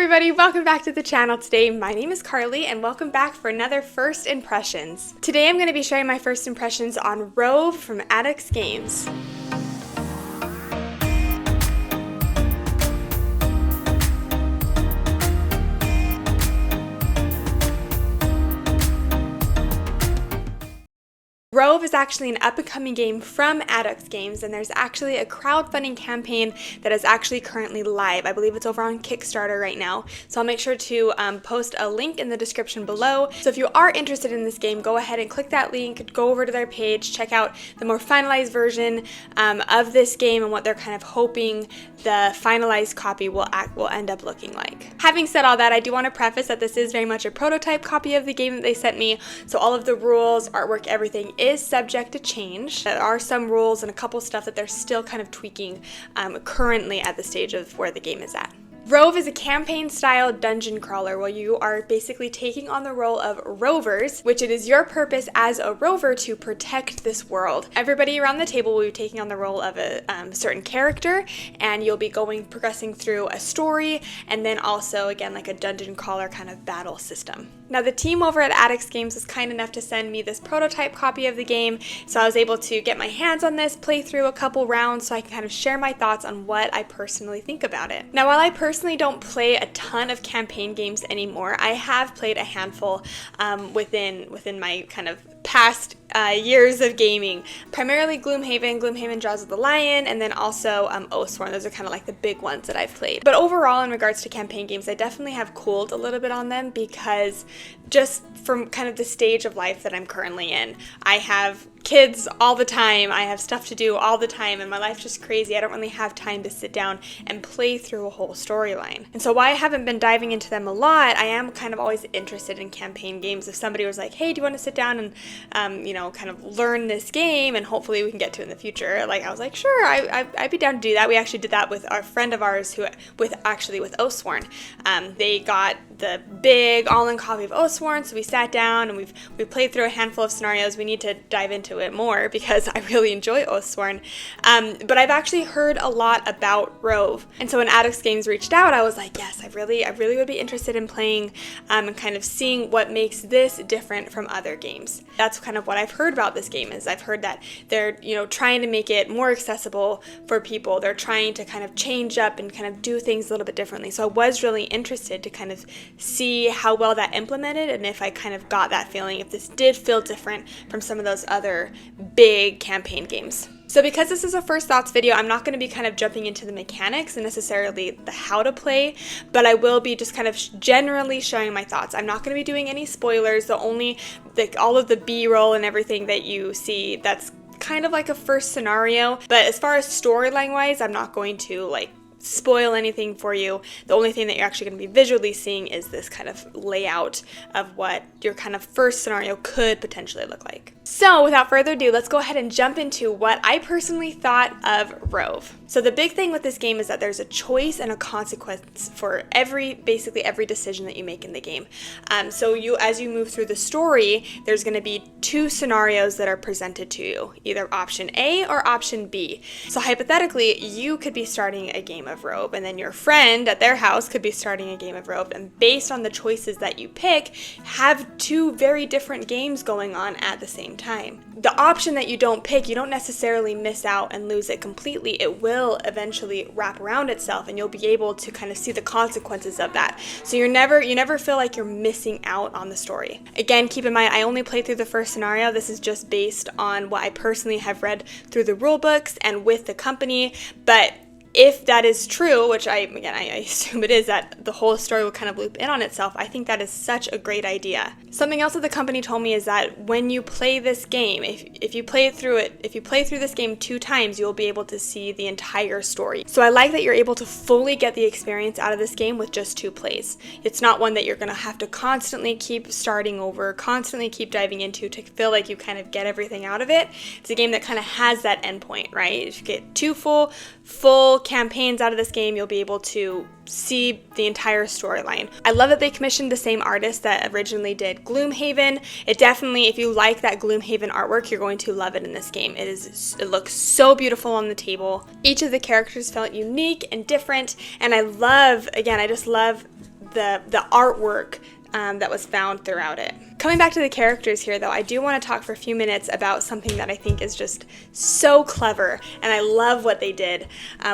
everybody, welcome back to the channel today. My name is Carly and welcome back for another First Impressions. Today I'm going to be sharing my first impressions on Rove from Addicts Games. Rove is actually an up-and-coming game from Addicts Games, and there's actually a crowdfunding campaign that is actually currently live. I believe it's over on Kickstarter right now, so I'll make sure to post a link in the description below. So if you are interested in this game, go ahead and click that link, go over to their page, check out the more finalized version of this game and what they're kind of hoping the finalized copy will end up looking like. Having said all that, I do want to preface that this is very much a prototype copy of the game that they sent me, so all of the rules, artwork, everything is subject to change. There are some rules and a couple stuff that they're still kind of tweaking currently at the stage of where the game is at. Rove is a campaign-style dungeon crawler where you are basically taking on the role of Rovers, which it is your purpose as a rover to protect this world. Everybody around the table will be taking on the role of a certain character, and you'll be progressing through a story, and then also, again, like a dungeon crawler kind of battle system. Now, the team over at Addicts Games was kind enough to send me this prototype copy of the game, so I was able to get my hands on this, play through a couple rounds so I can kind of share my thoughts on what I personally think about it. Now, while I personally don't play a ton of campaign games anymore, I have played a handful within my kind of past years of gaming. Primarily Gloomhaven, Jaws of the Lion, and then also Oathsworn. Those are kind of like the big ones that I've played. But overall, in regards to campaign games, I definitely have cooled a little bit on them because just from kind of the stage of life that I'm currently in. I have kids all the time, I have stuff to do all the time, and my life's just crazy. I don't really have time to sit down and play through a whole storyline. And so while I haven't been diving into them a lot, I am kind of always interested in campaign games. If somebody was like, hey, do you want to sit down and kind of learn this game and hopefully we can get to it in the future, like I was like, sure, I'd be down to do that. We actually did that with a friend of ours with Oathsworn. They got the big all-in copy of Oathsworn, so we sat down and we played through a handful of scenarios. We need to dive into it more because I really enjoy Oathsworn. But I've actually heard a lot about Rove, and so when Addicts Games reached out, I was like, yes, I really would be interested in playing and kind of seeing what makes this different from other games. That's kind of what I've heard about this game. Is I've heard that they're trying to make it more accessible for people. They're trying to kind of change up and kind of do things a little bit differently. So I was really interested to kind of see how well that implemented and if I kind of got that feeling, if this did feel different from some of those other big campaign games. So because this is a first thoughts video, I'm not going to be kind of jumping into the mechanics and necessarily the how to play, but I will be just kind of generally showing my thoughts. I'm not going to be doing any spoilers. All of the B-roll and everything that you see, that's kind of like a first scenario. But as far as storyline wise, I'm not going to spoil anything for you. The only thing that you're actually going to be visually seeing is this kind of layout of what your kind of first scenario could potentially look like. So without further ado, let's go ahead and jump into what I personally thought of Rove. So the big thing with this game is that there's a choice and a consequence for basically every decision that you make in the game. So as you move through the story, there's going to be two scenarios that are presented to you, either option A or option B. So hypothetically, you could be starting a game of Rove, and then your friend at their house could be starting a game of Rove, and based on the choices that you pick, have two very different games going on at the same time. The option that you don't pick, you don't necessarily miss out and lose it completely. It will eventually wrap around itself, and you'll be able to kind of see the consequences of that. So you never feel like you're missing out on the story. Again, keep in mind, I only played through the first scenario. This is just based on what I personally have read through the rule books and with the company, but if that is true, which I assume it is, that the whole story will kind of loop in on itself, I think that is such a great idea. Something else that the company told me is that when you play this game, if you play through this game 2 times, you'll be able to see the entire story. So I like that you're able to fully get the experience out of this game with just 2 plays. It's not one that you're going to have to constantly keep starting over, constantly keep diving into to feel like you kind of get everything out of it. It's a game that kind of has that endpoint, right? If you get 2 full campaigns out of this game, you'll be able to see the entire storyline. I love that they commissioned the same artist that originally did Gloomhaven. It definitely, if you like that Gloomhaven artwork, you're going to love it in this game. It looks so beautiful on the table. Each of the characters felt unique and different, and I just love the artwork that was found throughout it. Coming back to the characters here, though, I do want to talk for a few minutes about something that I think is just so clever, and I love what they did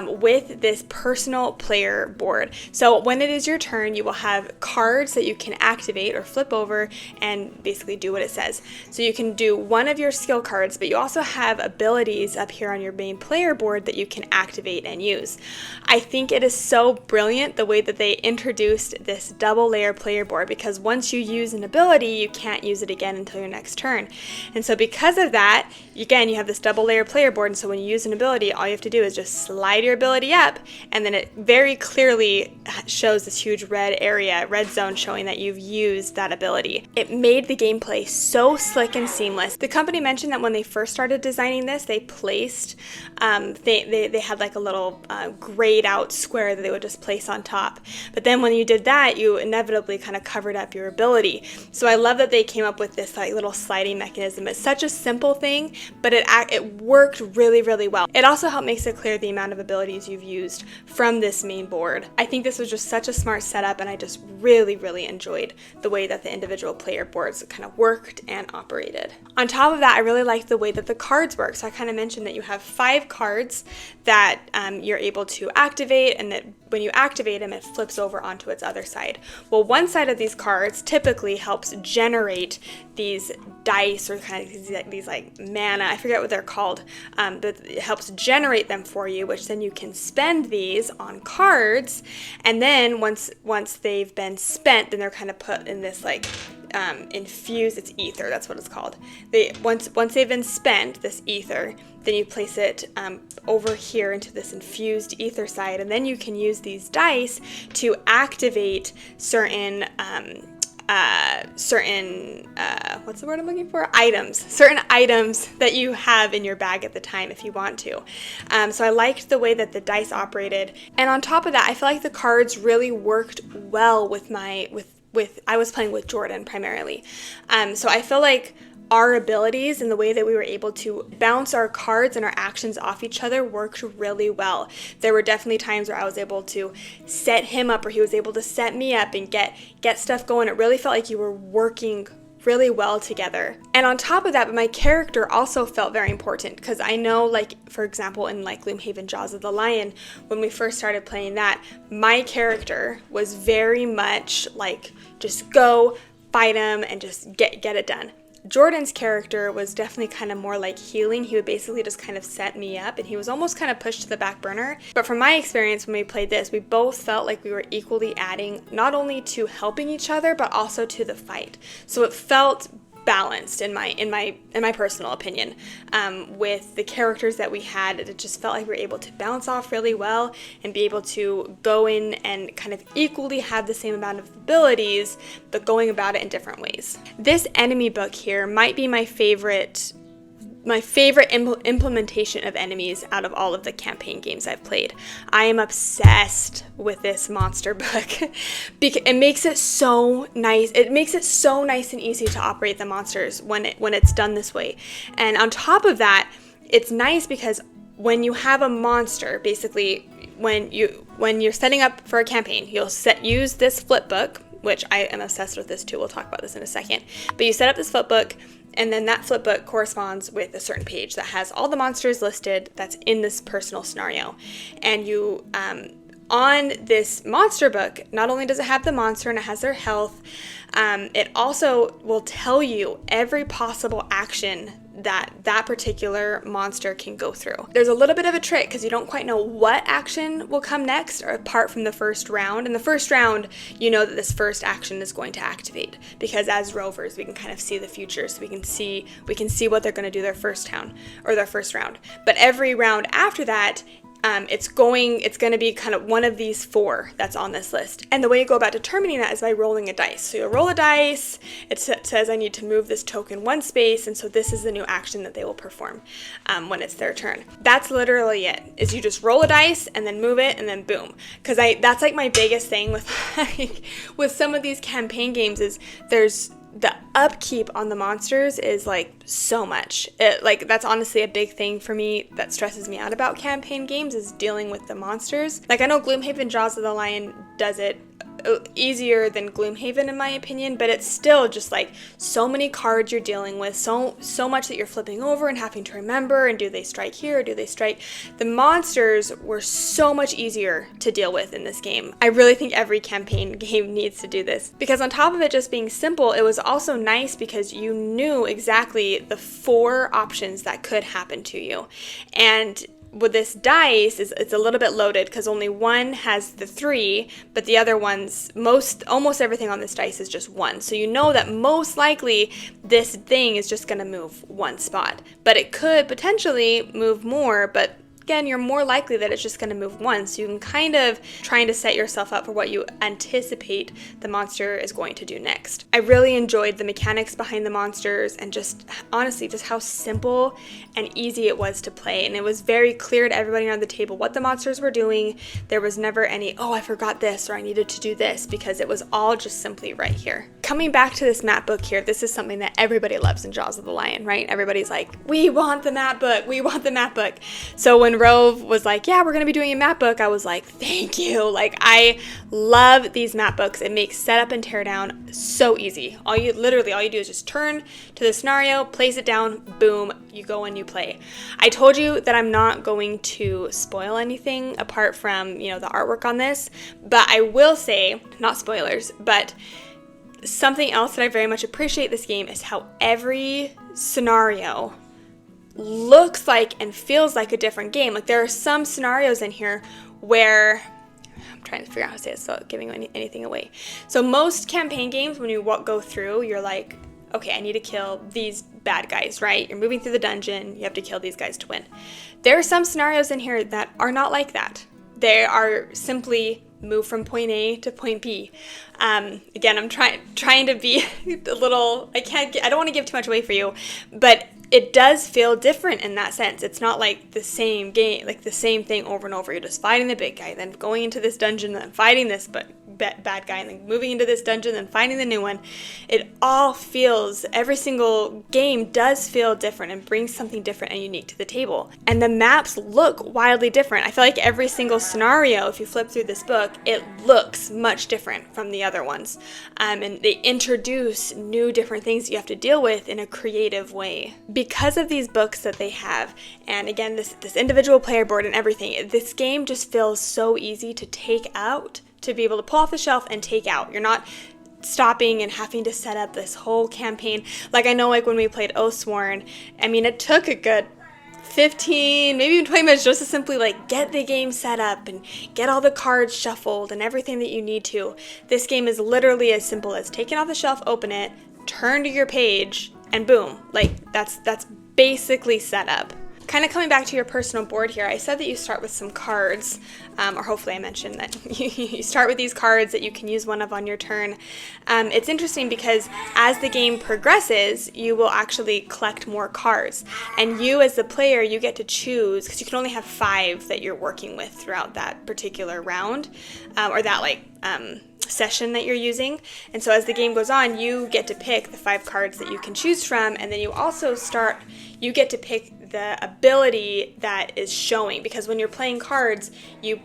with this personal player board. So when it is your turn, you will have cards that you can activate or flip over and basically do what it says. So you can do one of your skill cards, but you also have abilities up here on your main player board that you can activate and use. I think it is so brilliant the way that they introduced this double layer player board, because once you use an ability, you can't use it again until your next turn. And so because of that, again, you have this double layer player board, and so when you use an ability, all you have to do is just slide your ability up, and then it very clearly shows this huge red area, red zone, showing that you've used that ability. It made the gameplay so slick and seamless. The company mentioned that when they first started designing this, they placed, they had like a little grayed out square that they would just place on top. But then when you did that, you inevitably kind of covered up your ability. So I love that they came up with this like little sliding mechanism. It's such a simple thing, but it worked really, really well. It also helped makes it clear the amount of abilities you've used from this main board. I think this was just such a smart setup, and I just really, really enjoyed the way that the individual player boards kind of worked and operated. On top of that, I really liked the way that the cards work. So I kind of mentioned that you have 5 cards that you're able to activate, and that when you activate them, it flips over onto its other side. Well, one side of these cards typically helps generate these dice, or kind of these like mana, I forget what they're called, but it helps generate them for you, which then you can spend these on cards, and then once they've been spent, then they're kind of put in this like infused, it's ether, that's what it's called. Once they've been spent, this ether, then you place it over here into this infused ether side, and then you can use these dice to activate certain what's the word I'm looking for? Certain items that you have in your bag at the time if you want to. So I liked the way that the dice operated, and on top of that, I feel like the cards really worked well with I was playing with Jordan primarily. So I feel like our abilities and the way that we were able to bounce our cards and our actions off each other worked really well. There were definitely times where I was able to set him up, or he was able to set me up and get stuff going. It really felt like you were working really well together. And on top of that, my character also felt very important, because I know, like, for example, in like Gloomhaven Jaws of the Lion, when we first started playing that, my character was very much like, just go fight him and just get it done. Jordan's character was definitely kind of more like healing. He would basically just kind of set me up, and he was almost kind of pushed to the back burner. But from my experience when we played this, we both felt like we were equally adding not only to helping each other, but also to the fight. So it felt balanced in my personal opinion. With the characters that we had, it just felt like we were able to bounce off really well and be able to go in and kind of equally have the same amount of abilities, but going about it in different ways. This enemy book here might be my favorite implementation of enemies out of all of the campaign games I've played. I am obsessed with this monster book because it makes it so nice. It makes it so nice and easy to operate the monsters when it's done this way. And on top of that, it's nice because when you have a monster, basically when you're setting up for a campaign, you'll use this flip book, which I am obsessed with this too. We'll talk about this in a second. But you set up this flip book, and then that flip book corresponds with a certain page that has all the monsters listed that's in this personal scenario. And you, on this monster book, not only does it have the monster and it has their health, it also will tell you every possible action that particular monster can go through. There's a little bit of a trick because you don't quite know what action will come next, or apart from the first round. In the first round, you know that this first action is going to activate, because as rovers, we can kind of see the future, so we can see what they're going to do their first round. But every round after that, it's going to be kind of one of these 4 that's on this list. And the way you go about determining that is by rolling a dice. So you'll roll a dice, it says I need to move this token 1 space, and so this is the new action that they will perform when it's their turn. That's literally it, is you just roll a dice and then move it and then boom. Because that's like my biggest thing with some of these campaign games is the upkeep on the monsters is like so much. That's honestly a big thing for me that stresses me out about campaign games, is dealing with the monsters. Like, I know Gloomhaven Jaws of the Lion does it easier than Gloomhaven in my opinion, but it's still just like so many cards you're dealing with, so much that you're flipping over and having to remember, and do they strike here or do they strike? The monsters were so much easier to deal with in this game. I really think every campaign game needs to do this, because on top of it just being simple, it was also nice because you knew exactly the 4 options that could happen to you. And with this dice, it's a little bit loaded because only one has the 3, but the other ones, almost everything on this dice is just 1. So you know that most likely this thing is just going to move 1 spot, but it could potentially move more, but again, you're more likely that it's just going to move 1, so you can kind of trying to set yourself up for what you anticipate the monster is going to do next. I really enjoyed the mechanics behind the monsters, and just honestly just how simple and easy it was to play, and it was very clear to everybody around the table what the monsters were doing. There was never any, oh, I forgot this, or I needed to do this, because it was all just simply right here. Coming back to this map book here, this is something that everybody loves in Jaws of the Lion, right? Everybody's like, we want the map book, we want the map book. So when Rove was like, yeah, we're going to be doing a map book, I was like, thank you. Like, I love these map books. It makes setup and tear down so easy. All you do is just turn to the scenario, place it down, boom, you go and you play. I told you that I'm not going to spoil anything apart from, the artwork on this, but I will say, not spoilers, but something else that I very much appreciate this game is how every scenario looks like and feels like a different game. Like, there are some scenarios in here where, I'm trying to figure out how to say this without giving anything away. So most campaign games, when you go through, you're like, okay, I need to kill these bad guys, right? You're moving through the dungeon, you have to kill these guys to win. There are some scenarios in here that are not like that. They are simply move from point A to point B. Again, I'm trying to be a little, I don't want to give too much away for you, but it does feel different in that sense. It's not like the same game, like the same thing over and over. You're just fighting the big guy, then going into this dungeon, then fighting this bad guy, and then moving into this dungeon, then finding the new one. It all feels, every single game does feel different and brings something different and unique to the table. And the maps look wildly different. I feel like every single scenario, if you flip through this book, it looks much different from the other ones. And they introduce new different things you have to deal with in a creative way. Because of these books that they have, and again, this individual player board and everything, this game just feels so easy to take out, to be able to pull off the shelf and take out. You're not stopping and having to set up this whole campaign. Like, I know, like, when we played Oathsworn, I mean, it took a good 15, maybe even 20 minutes just to simply, like, get the game set up and get all the cards shuffled and everything that you need to. This game is literally as simple as take it off the shelf, open it, turn to your page, and boom. Like, that's basically set up. Kind of coming back to your personal board here, I said that you start with some cards, or hopefully I mentioned that you start with these cards that you can use one of on your turn. It's interesting because as the game progresses, you will actually collect more cards. And you as the player, you get to choose, because you can only have 5 that you're working with throughout that particular round, or that session that you're using. And so as the game goes on, you get to pick the 5 cards that you can choose from, and then you get to pick the ability that is showing, because when you're playing cards, you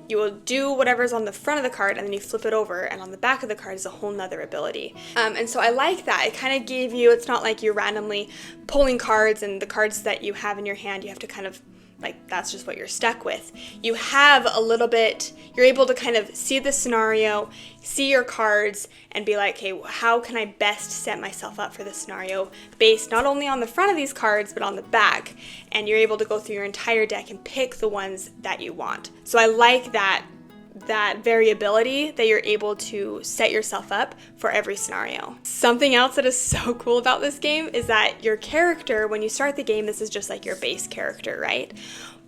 will do whatever's on the front of the card, and then you flip it over, and on the back of the card is a whole nother ability. And so I like that. It kind of gave you, it's not like you're randomly pulling cards, and the cards that you have in your hand, you have to kind of, like, that's just what you're stuck with. You have a little bit, you're able to kind of see the scenario, see your cards, and be like, hey, how can I best set myself up for this scenario based not only on the front of these cards, but on the back. And you're able to go through your entire deck and pick the ones that you want. So I like that variability, that you're able to set yourself up for every scenario. Something else that is so cool about this game is that your character, when you start the game, this is just like your base character, right?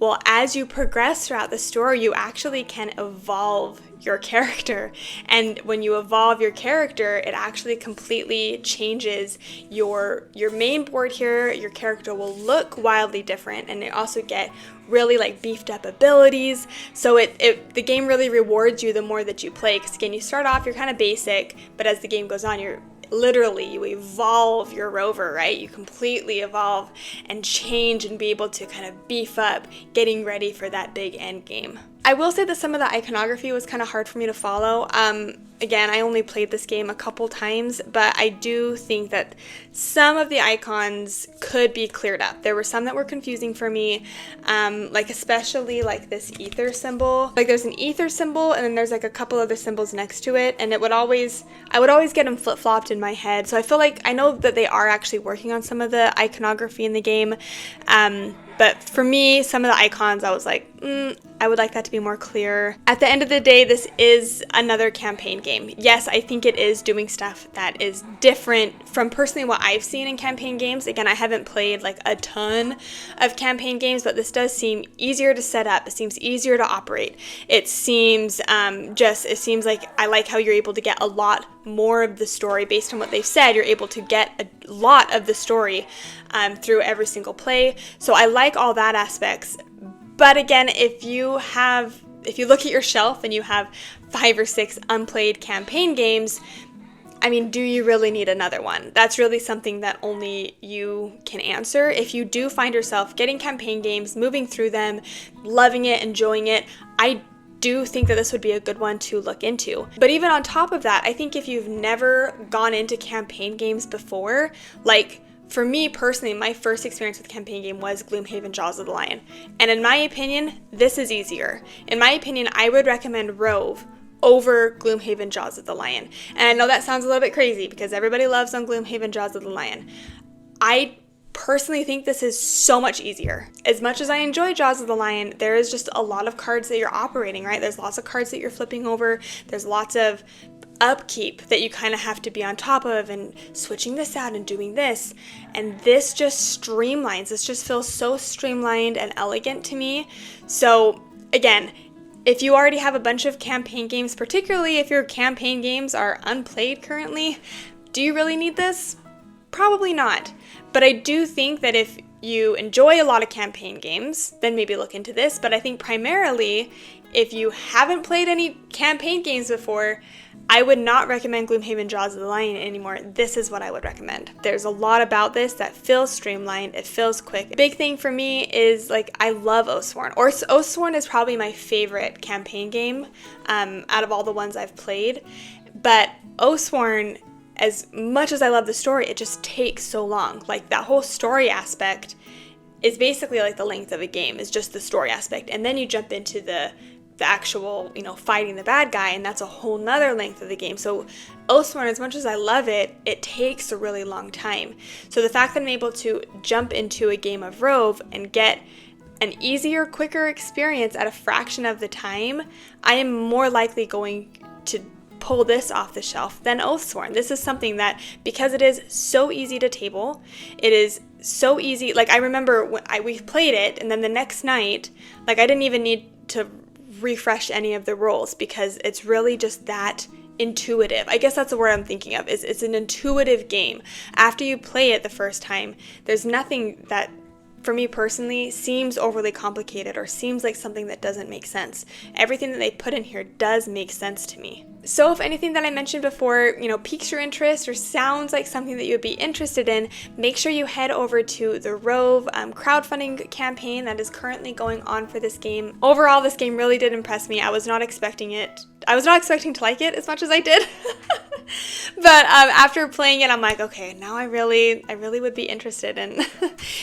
Well, as you progress throughout the story, you actually can evolve your character. And when you evolve your character, it actually completely changes your main board here. Your character will look wildly different, and they also get really like beefed up abilities. So the game really rewards you the more that you play, because again, you start off, you're kind of basic, but as the game goes on, you evolve your rover, right? You completely evolve and change and be able to kind of beef up, getting ready for that big end game. I will say that some of the iconography was kind of hard for me to follow. Again, I only played this game a couple times, but I do think that some of the icons could be cleared up. There were some that were confusing for me, like especially like this ether symbol. Like there's an ether symbol and then there's like a couple other symbols next to it, and I would always get them flip-flopped in my head. So I feel like I know that they are actually working on some of the iconography in the game, but for me, some of the icons I was like, I would like that to be more clear. At the end of the day, this is another campaign game. Yes, I think it is doing stuff that is different from personally what I've seen in campaign games. Again, I haven't played like a ton of campaign games, but this does seem easier to set up. It seems easier to operate. It seems it seems like I like how you're able to get a lot more of the story based on what they've said. You're able to get a lot of the story through every single play. So I like all that aspects. But again, if you look at your shelf and you have 5 or 6 unplayed campaign games, I mean, do you really need another one? That's really something that only you can answer. If you do find yourself getting campaign games, moving through them, loving it, enjoying it, I do think that this would be a good one to look into. But even on top of that, I think if you've never gone into campaign games before, like for me personally, my first experience with a campaign game was Gloomhaven Jaws of the Lion. And in my opinion, this is easier. In my opinion, I would recommend Rove over Gloomhaven Jaws of the Lion. And I know that sounds a little bit crazy because everybody loves on Gloomhaven Jaws of the Lion. I personally think this is so much easier. As much as I enjoy Jaws of the Lion, there is just a lot of cards that you're operating, right? There's lots of cards that you're flipping over. There's lots of upkeep that you kind of have to be on top of and switching this out and doing this. And this just streamlines. This just feels so streamlined and elegant to me. So again, if you already have a bunch of campaign games, particularly if your campaign games are unplayed currently, do you really need this? Probably not. But I do think that if you enjoy a lot of campaign games, then maybe look into this. But I think primarily, if you haven't played any campaign games before, I would not recommend Gloomhaven Jaws of the Lion anymore. This is what I would recommend. There's a lot about this that feels streamlined. It feels quick. Big thing for me is like I love Oathsworn. Or Oathsworn is probably my favorite campaign game out of all the ones I've played. But Oathsworn, as much as I love the story, it just takes so long. Like that whole story aspect is basically like the length of a game, is just the story aspect. And then you jump into the actual, fighting the bad guy, and that's a whole nother length of the game. So Oathsworn, as much as I love it, it takes a really long time. So the fact that I'm able to jump into a game of Rove and get an easier, quicker experience at a fraction of the time, I am more likely going to pull this off the shelf than Oathsworn. This is something that, because it is so easy to table, it is so easy. Like I remember when we played it, and then the next night, like I didn't even need to refresh any of the rolls because it's really just that intuitive. I guess that's the word I'm thinking of. It's an intuitive game. After you play it the first time, there's nothing that, for me personally, seems overly complicated or seems like something that doesn't make sense. Everything that they put in here does make sense to me. So if anything that I mentioned before, piques your interest or sounds like something that you would be interested in, make sure you head over to the Rove crowdfunding campaign that is currently going on for this game. Overall, this game really did impress me. I was not expecting to like it as much as I did. But after playing it, I'm like, okay, now I really would be interested in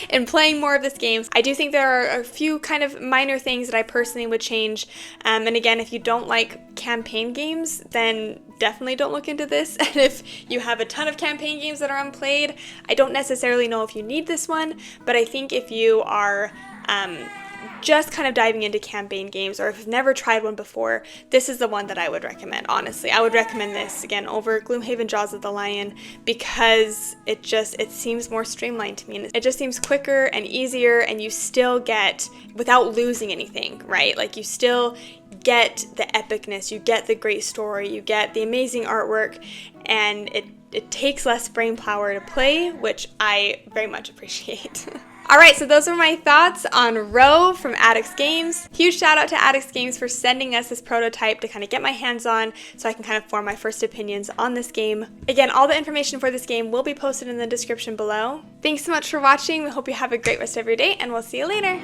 in playing more of this game. I do think there are a few kind of minor things that I personally would change. And again, if you don't like campaign games, then definitely don't look into this. And if you have a ton of campaign games that are unplayed, I don't necessarily know if you need this one, but I think if you are just kind of diving into campaign games, or if you've never tried one before, this is the one that I would recommend. Honestly, I would recommend this again over Gloomhaven Jaws of the Lion because it seems more streamlined to me, and it just seems quicker and easier, and you still get, without losing anything, right? Like you still get the epicness, you get the great story, you get the amazing artwork, and it takes less brain power to play, which I very much appreciate. Alright, so those are my thoughts on Rove from Addicts Games. Huge shout out to Addicts Games for sending us this prototype to kind of get my hands on so I can kind of form my first opinions on this game. Again, all the information for this game will be posted in the description below. Thanks so much for watching. We hope you have a great rest of your day, and we'll see you later.